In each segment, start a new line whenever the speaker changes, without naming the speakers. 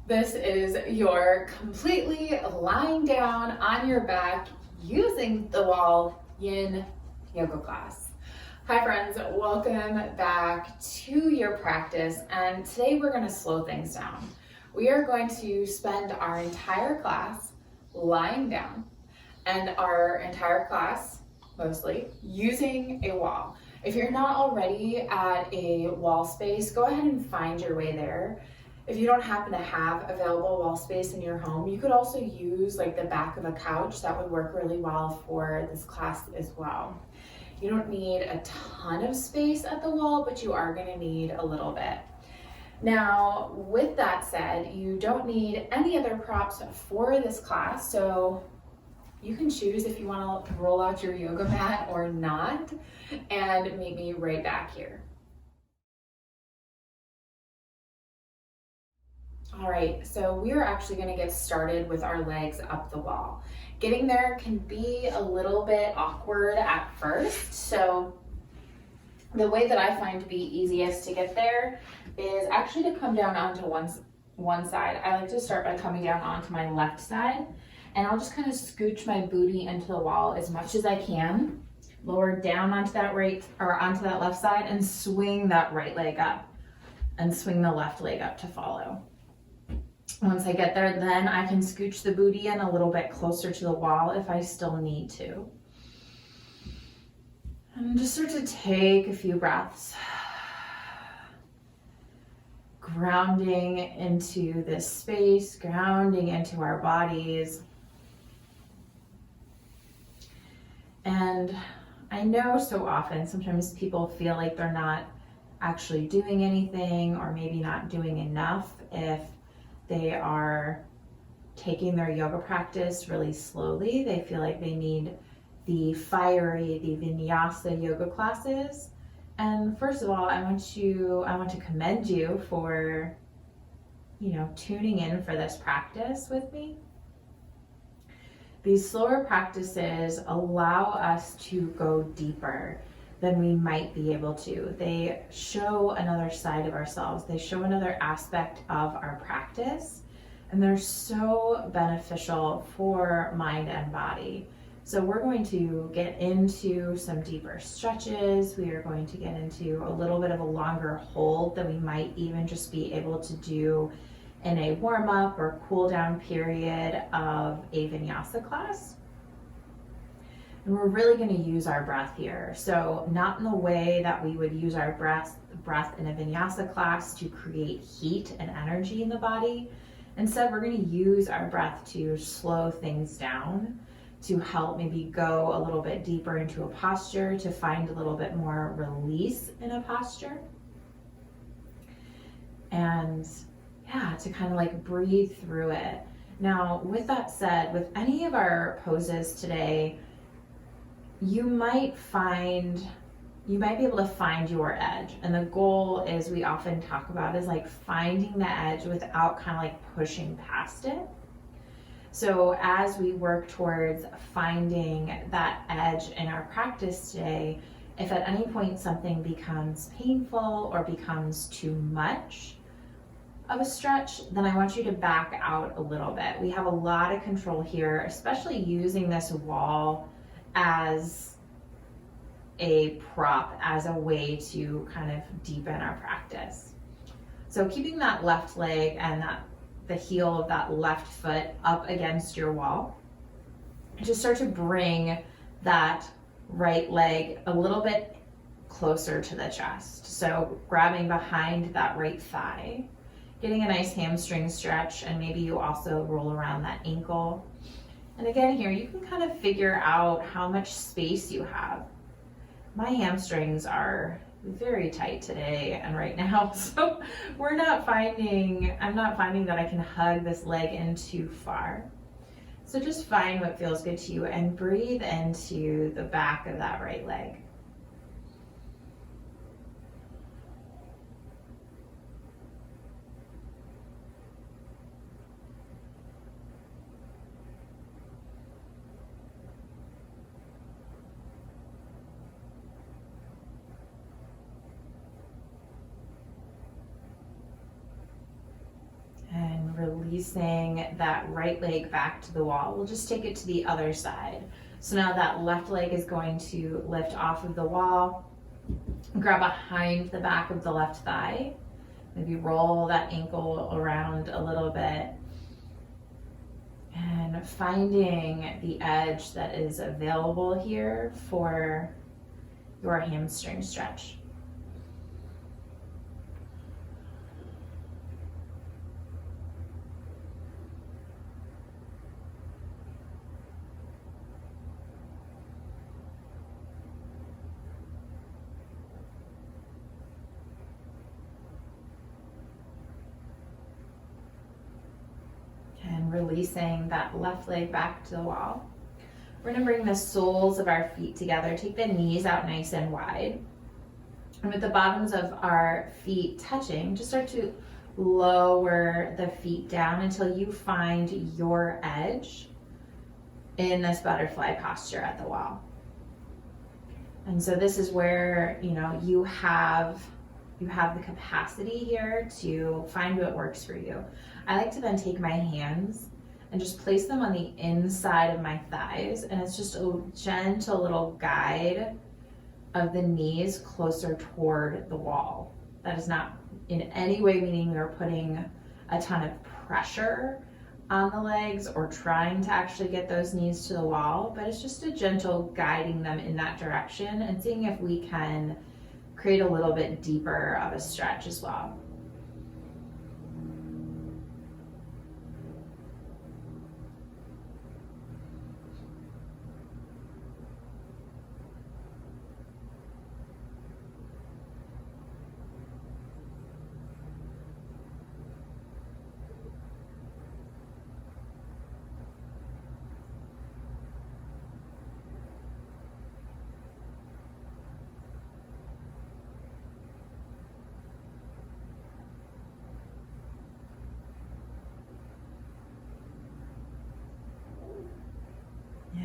This is your completely lying down on your back using the wall Yin Yoga class. Hi friends, welcome back to your practice, and today we're going to slow things down. We are going to spend our entire class lying down and our entire class mostly using a wall. If you're not already at a wall space, go ahead and find your way there. If you don't happen to have available wall space in your home, you could also use like the back of a couch. That would work really well for this class as well. You don't need a ton of space at the wall, but you are going to need a little bit. Now, with that said, you don't need any other props for this class, so you can choose if you want to roll out your yoga mat or not, and meet me right back here. All right, so we are actually going to get started with our legs up the wall. Getting there can be a little bit awkward at first, so the way that I find to be easiest to get there is actually to come down onto one side. I like to start by coming down onto my left side, and I'll just kind of scooch my booty into the wall as much as I can, lower down onto that left side, and swing that right leg up, and swing the left leg up to follow. Once I get there, then I can scooch the booty in a little bit closer to the wall if I still need to. And just start to take a few breaths, grounding into this space, grounding into our bodies. And I know so often, sometimes people feel like they're not actually doing anything, or maybe not doing enough if they are taking their yoga practice really slowly. They feel like they need the vinyasa yoga classes. And first of all, I want to commend you for, tuning in for this practice with me. These slower practices allow us to go deeper than we might be able to. They show another side of ourselves. They show another aspect of our practice, and they're so beneficial for mind and body. So we're going to get into some deeper stretches. We are going to get into a little bit of a longer hold than we might even just be able to do in a warm-up or cool-down period of a vinyasa class. And we're really going to use our breath here. So not in the way that we would use our breath in a vinyasa class to create heat and energy in the body. Instead, we're going to use our breath to slow things down, to help maybe go a little bit deeper into a posture, to find a little bit more release in a posture. And to kind of like breathe through it. Now, with that said, with any of our poses today, you might be able to find your edge. And the goal is, we often talk about, is like finding the edge without kind of like pushing past it. So as we work towards finding that edge in our practice today, if at any point something becomes painful or becomes too much of a stretch, then I want you to back out a little bit. We have a lot of control here, especially using this wall as a prop, as a way to kind of deepen our practice. So keeping that left leg and the heel of that left foot up against your wall, just start to bring that right leg a little bit closer to the chest. So grabbing behind that right thigh, getting a nice hamstring stretch, and maybe you also roll around that ankle. And again, here you can kind of figure out how much space you have. My hamstrings are very tight today and right now, so I'm not finding that I can hug this leg in too far. So just find what feels good to you and breathe into the back of that right leg. releasing that right leg back to the wall. We'll just take it to the other side. So now that left leg is going to lift off of the wall, grab behind the back of the left thigh, maybe roll that ankle around a little bit, and finding the edge that is available here for your hamstring stretch. And releasing that left leg back to the wall. We're going to bring the soles of our feet together. Take the knees out nice and wide. And with the bottoms of our feet touching, just start to lower the feet down until you find your edge in this butterfly posture at the wall. And so this is where, you have the capacity here to find what works for you. I like to then take my hands and just place them on the inside of my thighs, and it's just a gentle little guide of the knees closer toward the wall. That is not in any way meaning we're putting a ton of pressure on the legs or trying to actually get those knees to the wall, but it's just a gentle guiding them in that direction and seeing if we can create a little bit deeper of a stretch as well.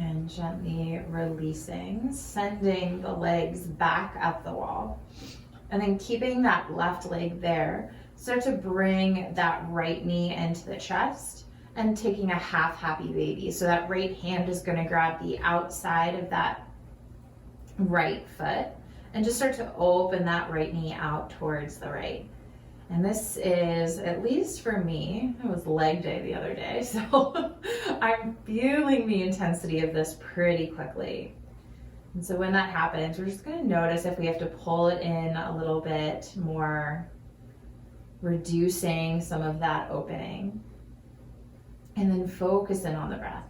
And gently releasing, sending the legs back up the wall. And then keeping that left leg there, start to bring that right knee into the chest and taking a half happy baby. So that right hand is going to grab the outside of that right foot and just start to open that right knee out towards the right. And this is, at least for me, it was leg day the other day, so I'm feeling the intensity of this pretty quickly. And so when that happens, we're just going to notice if we have to pull it in a little bit more, reducing some of that opening. And then focus in on the breath.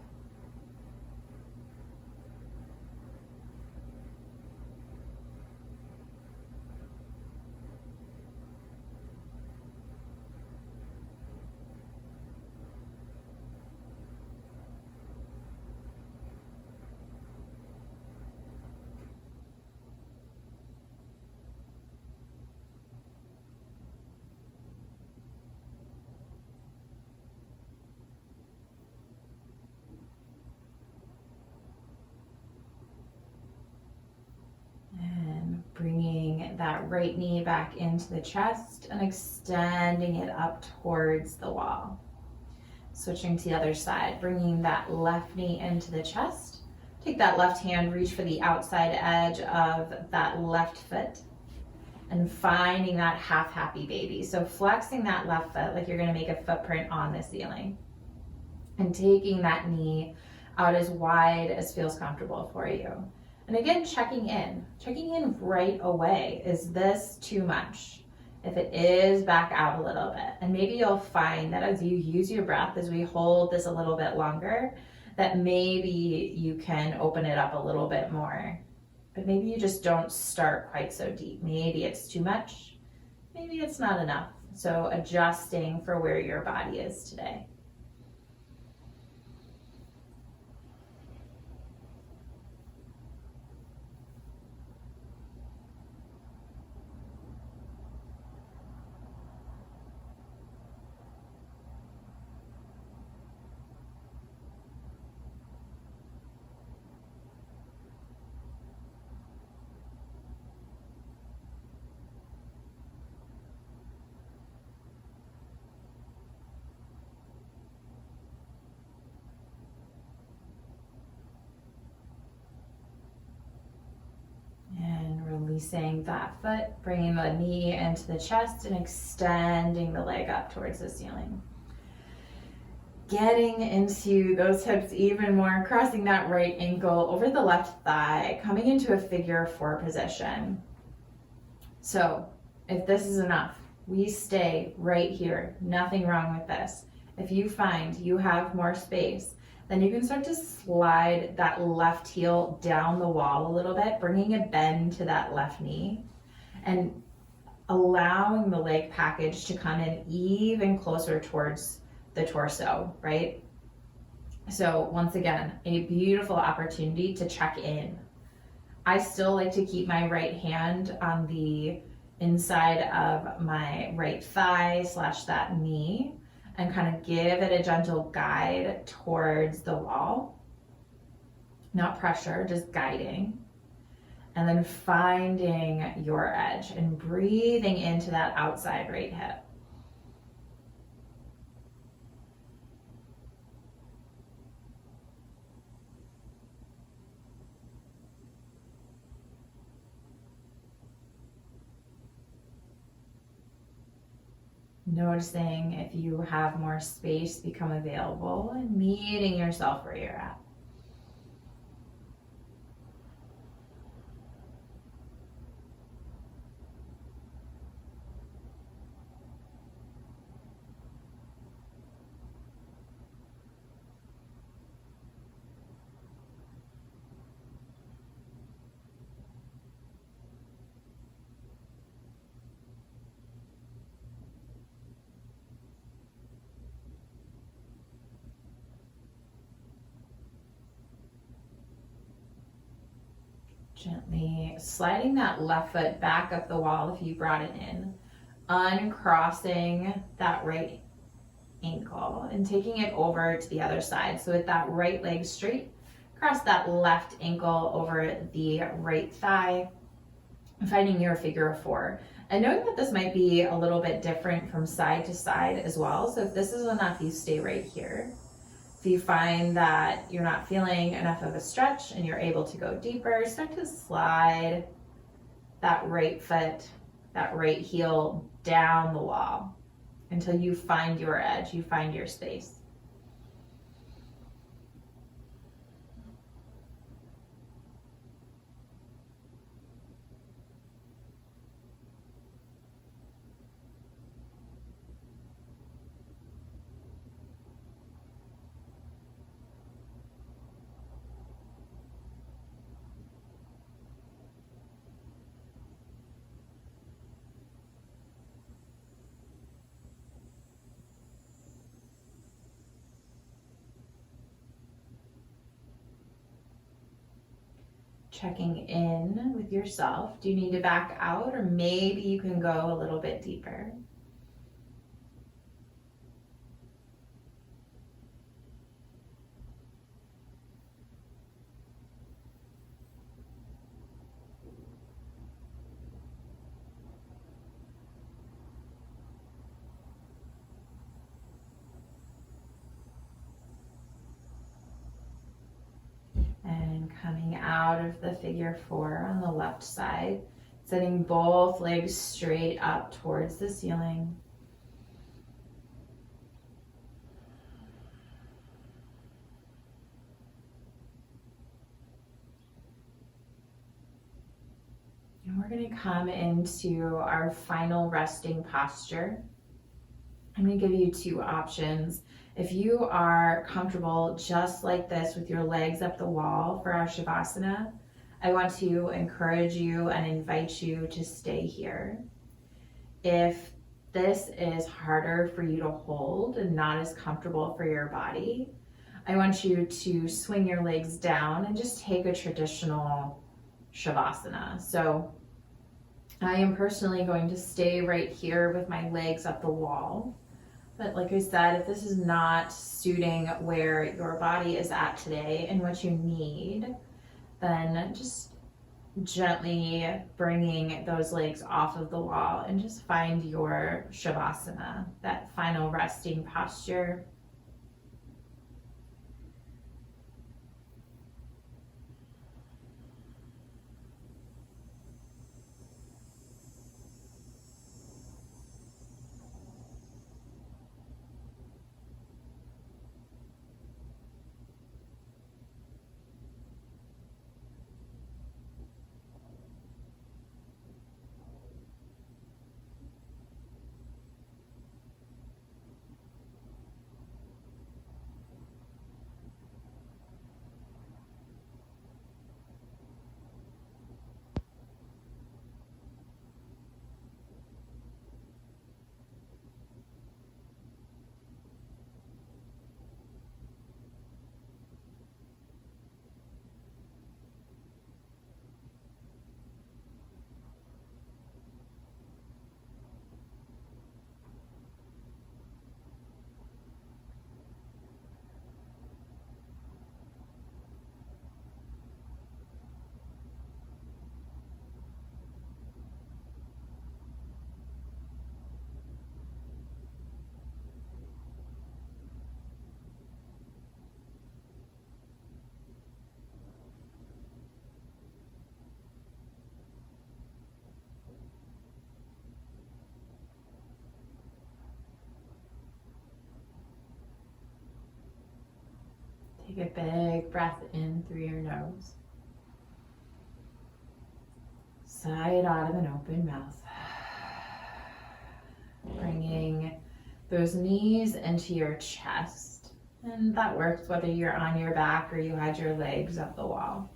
Bringing that right knee back into the chest and extending it up towards the wall. Switching to the other side, bringing that left knee into the chest. Take that left hand, reach for the outside edge of that left foot and finding that half happy baby. So flexing that left foot like you're going to make a footprint on the ceiling and taking that knee out as wide as feels comfortable for you. And again, checking in right away. Is this too much? If it is, back out a little bit. And maybe you'll find that as you use your breath, as we hold this a little bit longer, that maybe you can open it up a little bit more. But maybe you just don't start quite so deep. Maybe it's too much. Maybe it's not enough. So adjusting for where your body is today. releasing that foot, bringing the knee into the chest and extending the leg up towards the ceiling. Getting into those hips even more, crossing that right ankle over the left thigh, coming into a figure 4 position. So if this is enough, we stay right here. Nothing wrong with this. If you find you have more space, then you can start to slide that left heel down the wall a little bit, bringing a bend to that left knee and allowing the leg package to come in even closer towards the torso, right? So once again, a beautiful opportunity to check in. I still like to keep my right hand on the inside of my right thigh / that knee and kind of give it a gentle guide towards the wall. Not pressure, just guiding. And then finding your edge and breathing into that outside right hip. Noticing if you have more space become available and meeting yourself where you're at. Gently sliding that left foot back up the wall if you brought it in, uncrossing that right ankle and taking it over to the other side. So with that right leg straight, cross that left ankle over the right thigh, finding your figure 4. And knowing that this might be a little bit different from side to side as well. So if this is enough, you stay right here. If you find that you're not feeling enough of a stretch and you're able to go deeper, start to slide that right foot, that right heel down the wall until you find your edge, you find your space. Checking in with yourself. Do you need to back out, or maybe you can go a little bit deeper? And coming out of the figure 4 on the left side, setting both legs straight up towards the ceiling. And we're going to come into our final resting posture. I'm going to give you 2 options. If you are comfortable just like this with your legs up the wall for our Shavasana, I want to encourage you and invite you to stay here. If this is harder for you to hold and not as comfortable for your body, I want you to swing your legs down and just take a traditional Shavasana. So I am personally going to stay right here with my legs up the wall. But like I said, if this is not suiting where your body is at today and what you need, then just gently bringing those legs off of the wall and just find your Shavasana, that final resting posture. Take a big breath in through your nose. Sigh it out of an open mouth. Bringing those knees into your chest. And that works whether you're on your back or you had your legs up the wall.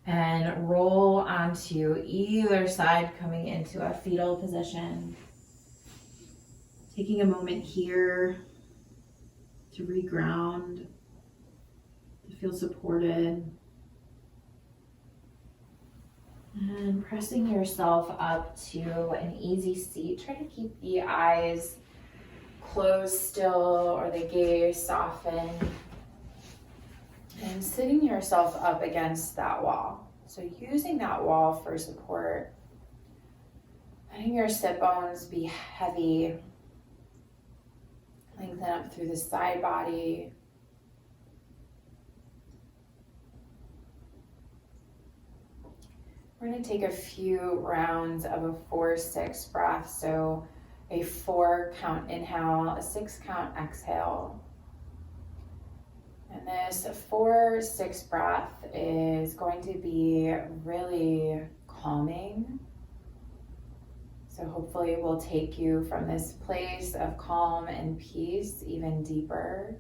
And roll onto either side, coming into a fetal position. Taking a moment here to reground, to feel supported. And pressing yourself up to an easy seat. Try to keep the eyes closed still or the gaze softened. And sitting yourself up against that wall. So using that wall for support. Letting your sit bones be heavy. Lengthen up through the side body. We're going to take a few rounds of a 4-6 breath. So a 4 count inhale, a 6 count exhale. And this 4-6 breath is going to be really calming. So hopefully it will take you from this place of calm and peace even deeper.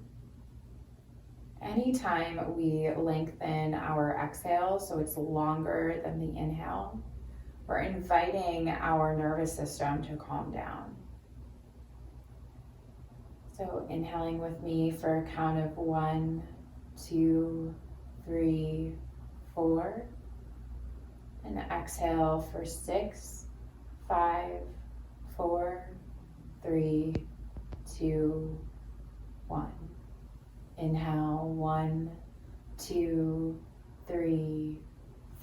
Anytime we lengthen our exhale, so it's longer than the inhale, we're inviting our nervous system to calm down. So inhaling with me for a count of 1, 2, 3, 4. And exhale for 6, 5, 4, 3, 2, 1. Inhale, 1, 2, 3,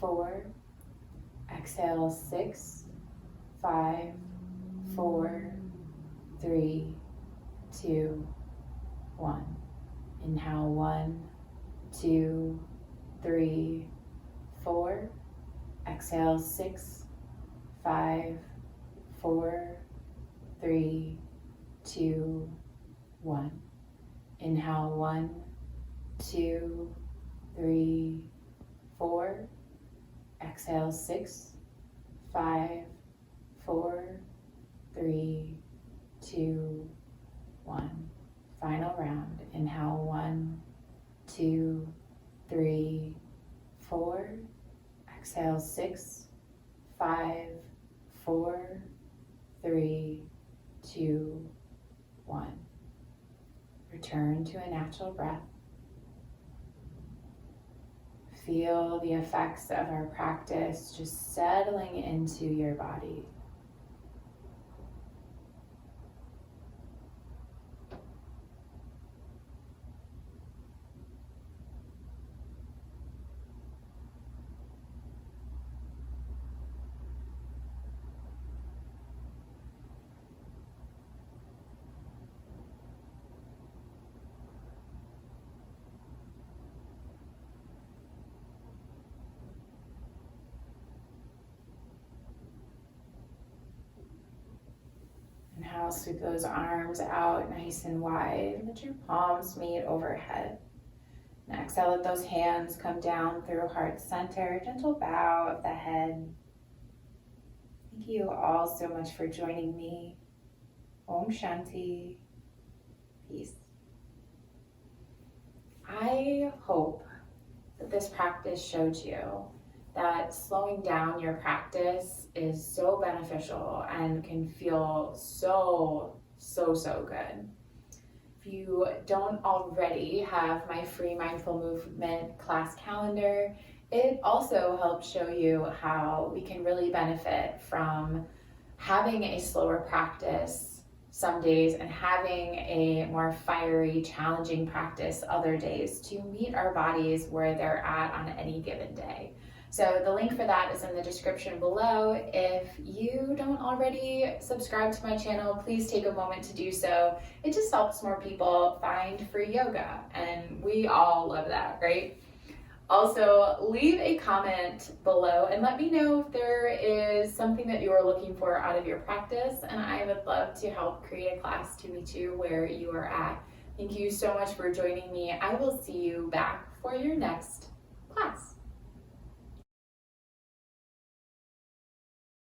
4. Exhale, 6, 5, 4, 3, 2, 1. Inhale, 1, 2, 3, 4. Exhale, 6, 5, 4, 3, 2, 1. Inhale, 1, 2, 3, 4. Exhale, 6, 5, 4, 3, 2, 1. Final round. Inhale, 1, 2, 3, 4. Exhale, 6, 5, 4, 3, 2, 1. Return to a natural breath. Feel the effects of our practice just settling into your body. Inhale, sweep those arms out nice and wide. Let your palms meet overhead. And exhale, let those hands come down through heart center. Gentle bow of the head. Thank you all so much for joining me. Om Shanti. Peace. I hope that this practice showed you that slowing down your practice is so beneficial and can feel so good. If you don't already have my free mindful movement class calendar, it also helps show you how we can really benefit from having a slower practice some days and having a more fiery, challenging practice other days to meet our bodies where they're at on any given day. So the link for that is in the description below. If you don't already subscribe to my channel, please take a moment to do so. It just helps more people find free yoga, and we all love that, right? Also, leave a comment below and let me know if there is something that you are looking for out of your practice, and I would love to help create a class to meet you where you are at.
Thank you so much for joining me. I will see you back for your next class.